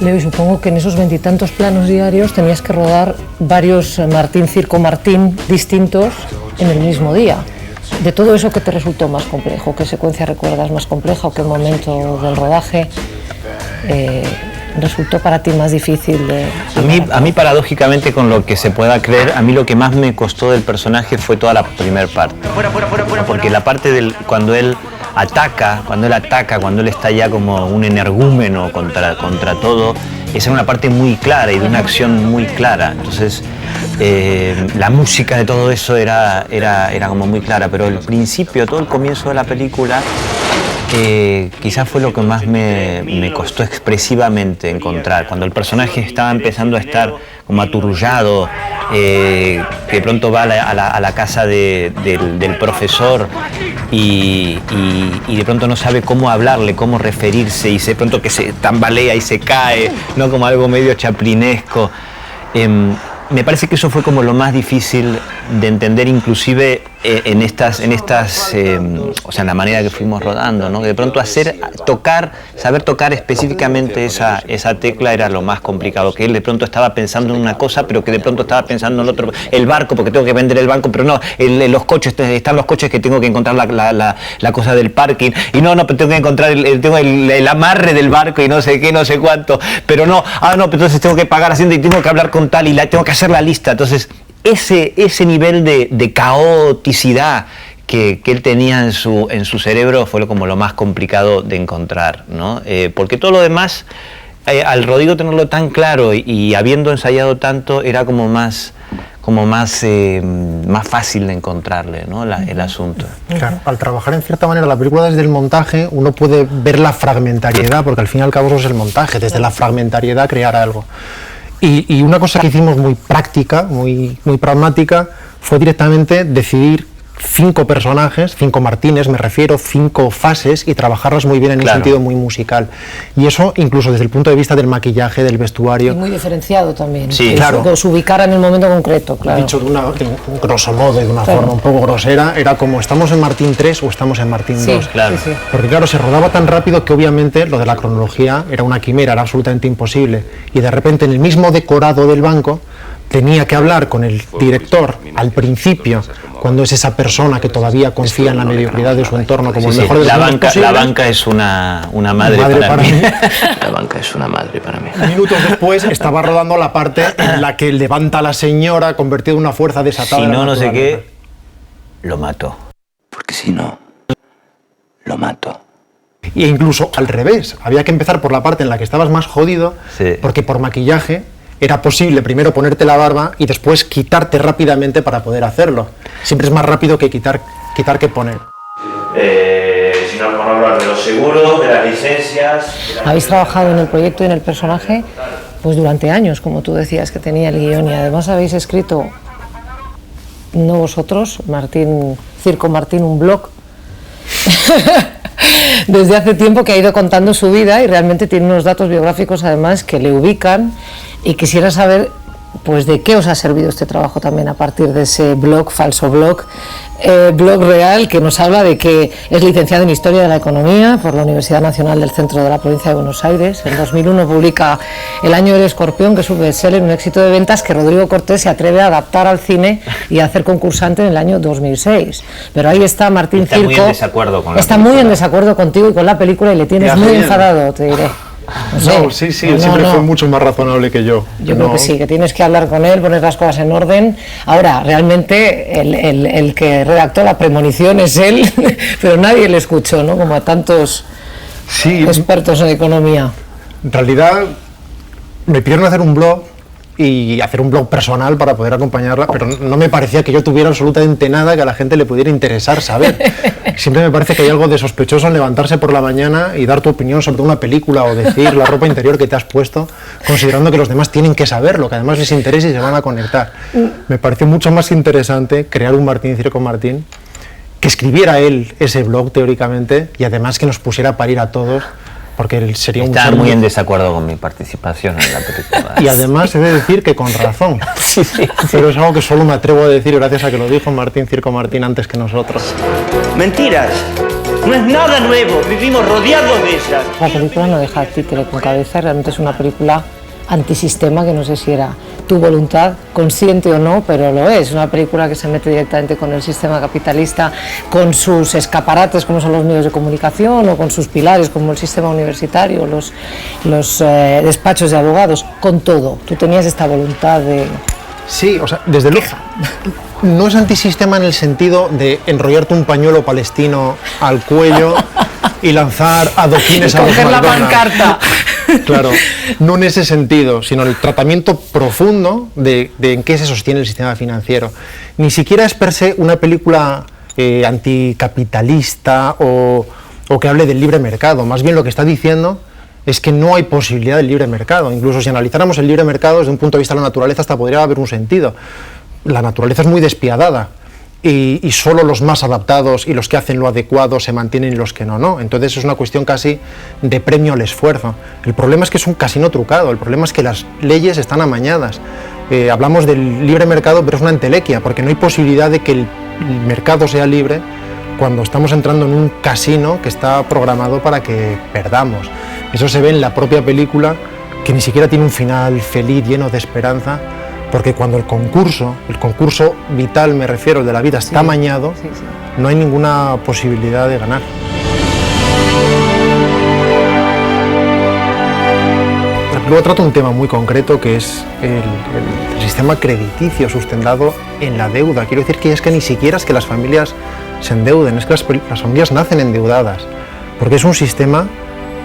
Leo, y supongo que en esos 20 y tantos planos diarios tenías que rodar varios Martín Circo Martín distintos en el mismo día. De todo eso, ¿qué te resultó más complejo? ¿Qué secuencia recuerdas más compleja o qué momento del rodaje resultó para ti más difícil de a mí paradójicamente, con lo que se pueda creer, a mí lo que más me costó del personaje fue toda la primera parte. Porque la parte cuando él ataca, cuando él está ya como un energúmeno contra todo, esa era una parte muy clara y de una acción muy clara. Entonces, la música de todo eso era como muy clara, pero el principio, todo el comienzo de la película, quizás fue lo que más me costó expresivamente encontrar. Cuando el personaje estaba empezando a estar como aturullado, que de pronto va a la casa del profesor y de pronto no sabe cómo hablarle, cómo referirse, y de pronto que se tambalea y se cae, ¿no? Como algo medio chaplinesco. Me parece que eso fue como lo más difícil de entender, inclusive en la manera que fuimos rodando, ¿no? De pronto saber tocar específicamente esa tecla era lo más complicado, que él de pronto estaba pensando en una cosa, pero que de pronto estaba pensando en otro, el barco, porque tengo que vender el banco, pero no, los coches, están los coches que tengo que encontrar la cosa del parking, y no, pero tengo que encontrar el amarre del barco y no sé qué, no sé cuánto, pero no, pero entonces tengo que pagar Hacienda y tengo que hablar con tal y tengo que hacer la lista. Entonces, ese nivel de caoticidad que él tenía en su cerebro fue como lo más complicado de encontrar, ¿no? Porque todo lo demás, al Rodrigo tenerlo tan claro y habiendo ensayado tanto, era como más fácil de encontrarle, ¿no? El asunto. Claro, al trabajar en cierta manera la película desde el montaje, uno puede ver la fragmentariedad, porque al fin y al cabo eso es el montaje, desde la fragmentariedad crear algo. Y una cosa que hicimos muy práctica, muy pragmática, fue directamente decidir 5 personajes, 5 Martínez, me refiero, 5 fases, y trabajarlas muy bien en un sentido muy musical. Y eso incluso desde el punto de vista del maquillaje, del vestuario. Y muy diferenciado también. Sí, claro. Que se ubicara en el momento concreto, claro. Dicho de un grosso modo y de una forma un poco grosera, era como, ¿estamos en Martín 3 o estamos en Martín 2? Claro. Sí. Porque claro, se rodaba tan rápido que obviamente lo de la cronología era una quimera, era absolutamente imposible. Y de repente en el mismo decorado del banco tenía que hablar con el director al principio, cuando es esa persona que todavía confía en la mediocridad de su entorno como el mejor de los mundos posibles. La banca es una madre para mí. La banca es una madre para mí. Minutos después estaba rodando la parte en la que levanta a la señora convertida en una fuerza desatada. Si no sé qué, lo mato. Porque si no, lo mato. E incluso al revés, había que empezar por la parte en la que estabas más jodido, porque por maquillaje era posible primero ponerte la barba y después quitarte rápidamente para poder hacerlo. Siempre es más rápido que quitar que poner. Si no, por hablar de los seguros, de las licencias... Habéis trabajado en el proyecto y en el personaje pues durante años, como tú decías, que tenía el guión, y además habéis escrito, no vosotros, Martín Circo Martín, un blog desde hace tiempo, que ha ido contando su vida y realmente tiene unos datos biográficos además que le ubican. Y quisiera saber, pues, de qué os ha servido este trabajo también a partir de ese blog, falso blog, blog real, que nos habla de que es licenciado en Historia de la Economía por la Universidad Nacional del Centro de la Provincia de Buenos Aires. En 2001 publica El Año del Escorpión, que es un bestseller, un éxito de ventas que Rodrigo Cortés se atreve a adaptar al cine y a hacer concursante en el año 2006. Pero ahí está Martín Circo. Está muy en desacuerdo con la película. Muy en desacuerdo contigo y con la película, y le tienes muy enfadado, te diré. No, sí, él siempre fue mucho más razonable que yo. Yo creo que sí, que tienes que hablar con él, poner las cosas en orden. Ahora, realmente el que redactó la premonición es él, pero nadie le escuchó, ¿no? Como a tantos expertos en economía. En realidad, me pidieron hacer un blog y hacer un blog personal para poder acompañarla, pero no me parecía que yo tuviera absolutamente nada que a la gente le pudiera interesar saber. Siempre me parece que hay algo de sospechoso en levantarse por la mañana y dar tu opinión sobre una película o decir la ropa interior que te has puesto, considerando que los demás tienen que saberlo, que además les interesa y se van a conectar. Me pareció mucho más interesante crear un Martín Circo Martín, que escribiera él ese blog teóricamente y además que nos pusiera a parir a todos, porque él sería Está muy en desacuerdo con mi participación en la película. Y además he de decir que con razón. Sí. Pero es algo que solo me atrevo a decir gracias a que lo dijo Martín Circo Martín antes que nosotros. Mentiras. No es nada nuevo, vivimos rodeados de ellas. La película no deja títere con cabeza, realmente es una película antisistema, que no sé si era tu voluntad, consciente o no, pero lo es. Una película que se mete directamente con el sistema capitalista, con sus escaparates como son los medios de comunicación, o con sus pilares como el sistema universitario, los despachos de abogados, con todo. Tú tenías esta voluntad de... Sí, o sea, desde luego no es antisistema en el sentido de enrollarte un pañuelo palestino al cuello y lanzar adoquines a los coger la McDonald's. pancarta. Claro, no en ese sentido, sino el tratamiento profundo de en qué se sostiene el sistema financiero. Ni siquiera es per se una película anticapitalista o que hable del libre mercado. Más bien lo que está diciendo es que no hay posibilidad del libre mercado. Incluso si analizáramos el libre mercado desde un punto de vista de la naturaleza, hasta podría haber un sentido. La naturaleza es muy despiadada y solo los más adaptados y los que hacen lo adecuado se mantienen y los que no, no. Entonces es una cuestión casi de premio al esfuerzo. El problema es que es un casino trucado, el problema es que las leyes están amañadas. Hablamos del libre mercado, pero es una entelequia, porque no hay posibilidad de que el mercado sea libre cuando estamos entrando en un casino que está programado para que perdamos. Eso se ve en la propia película, que ni siquiera tiene un final feliz, lleno de esperanza, porque cuando el concurso vital, me refiero, el de la vida, está amañado, no hay ninguna posibilidad de ganar. Luego trata un tema muy concreto, que es el sistema crediticio sustentado en la deuda. Quiero decir que es que ni siquiera es que las familias se endeuden, es que las familias nacen endeudadas, porque es un sistema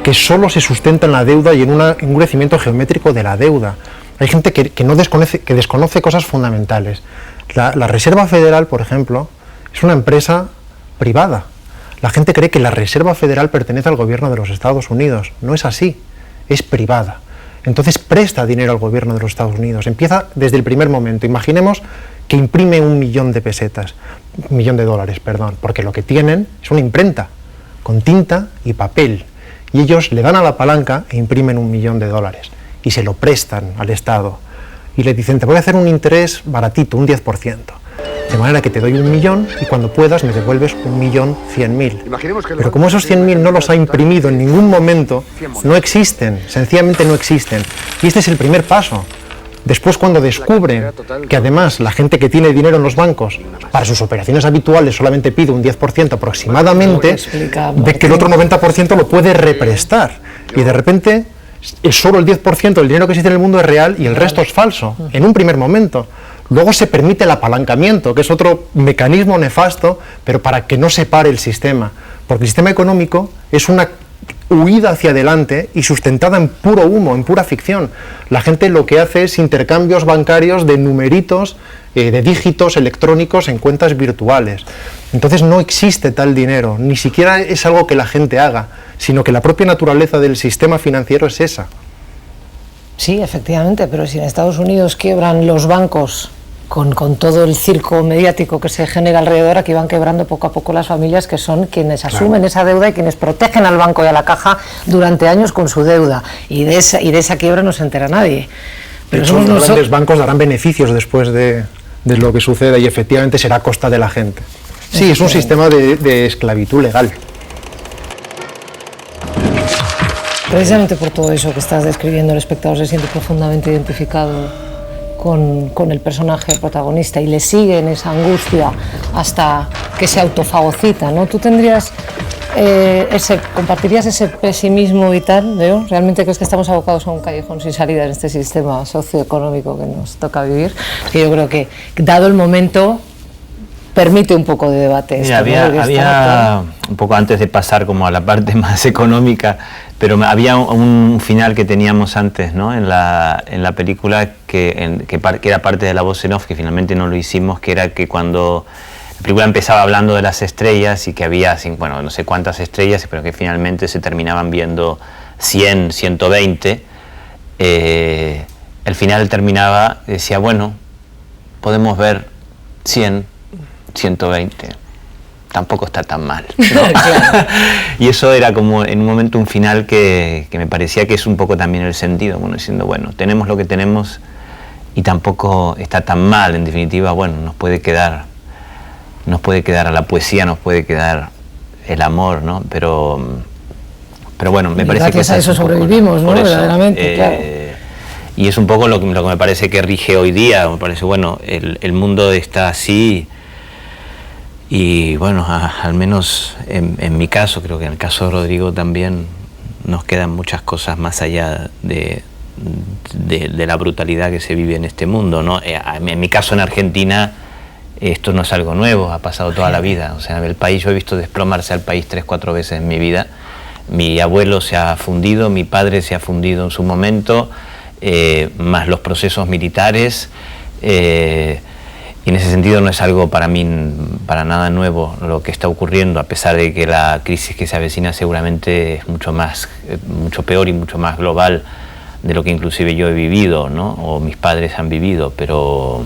que solo se sustenta en la deuda y en un crecimiento geométrico de la deuda. Hay gente que desconoce cosas fundamentales. La Reserva Federal, por ejemplo, es una empresa privada. La gente cree que la Reserva Federal pertenece al gobierno de los Estados Unidos. No es así, es privada. Entonces presta dinero al gobierno de los Estados Unidos. Empieza desde el primer momento. Imaginemos que imprime $1 millón de pesetas, $1 millón de dólares, perdón, porque lo que tienen es una imprenta con tinta y papel. Y ellos le dan a la palanca e imprimen $1 millón de dólares. Y se lo prestan al Estado y le dicen: te voy a hacer un interés baratito, un 10%, de manera que te doy $1 millón y cuando puedas me devuelves $1.100.000. Pero como esos 100.000 no los ha imprimido en ningún momento, no existen, sencillamente no existen. Y este es el primer paso. Después, cuando descubren que además la gente que tiene dinero en los bancos para sus operaciones habituales solamente pide un 10% aproximadamente, ve que el otro 90% lo puede represtar y de repente es solo el 10% del dinero que existe en el mundo es real y el resto es falso, en un primer momento. Luego se permite el apalancamiento, que es otro mecanismo nefasto, pero para que no se pare el sistema, porque el sistema económico es una huida hacia adelante y sustentada en puro humo, en pura ficción. La gente lo que hace es intercambios bancarios de numeritos, de dígitos electrónicos en cuentas virtuales. Entonces no existe tal dinero, ni siquiera es algo que la gente haga, sino que la propia naturaleza del sistema financiero es esa. Sí, efectivamente, pero si en Estados Unidos quiebran los bancos con todo el circo mediático que se genera alrededor, aquí van quebrando poco a poco las familias, que son quienes asumen esa deuda y quienes protegen al banco y a la caja durante años con su deuda, y de esa quiebra no se entera nadie. Pero los grandes bancos darán beneficios después de lo que suceda y efectivamente será a costa de la gente. Sí, es un sistema de esclavitud legal. Precisamente por todo eso que estás describiendo, el espectador se siente profundamente identificado con el personaje protagonista y le sigue en esa angustia hasta que se autofagocita, ¿no? ¿Tú compartirías ese pesimismo vital, Leo? ¿Realmente crees que estamos abocados a un callejón sin salida en este sistema socioeconómico que nos toca vivir? Que yo creo que, dado el momento, permite un poco de debate. Mira, había un poco antes de pasar como a la parte más económica, pero había un final que teníamos antes, ¿no? en la película que era parte de la voz en off, que finalmente no lo hicimos, que era que cuando la película empezaba hablando de las estrellas y que había, bueno, no sé cuántas estrellas, pero que finalmente se terminaban viendo 100, 120, el final terminaba, decía, bueno, podemos ver 100, 120, tampoco está tan mal, ¿no? Y eso era como en un momento un final que me parecía que es un poco también el sentido, bueno, diciendo, bueno, tenemos lo que tenemos y tampoco está tan mal, en definitiva, bueno, nos puede quedar a la poesía, nos puede quedar el amor, ¿no? Pero bueno, me parece que gracias a eso sobrevivimos, ¿no? Verdaderamente, claro. Y es un poco lo que me parece que rige hoy día. Me parece, bueno, el mundo está así y bueno, al menos en mi caso, creo que en el caso de Rodrigo también nos quedan muchas cosas más allá de la brutalidad que se vive en este mundo, ¿no? En mi caso en Argentina esto no es algo nuevo, ha pasado toda la vida. O sea, el país, yo he visto desplomarse al país 3 o 4 veces en mi vida. Mi abuelo se ha fundido, mi padre se ha fundido en su momento, más los procesos militares, y en ese sentido no es algo para mí para nada nuevo lo que está ocurriendo, a pesar de que la crisis que se avecina seguramente es mucho peor y mucho más global de lo que inclusive yo he vivido, ¿no? O mis padres han vivido, pero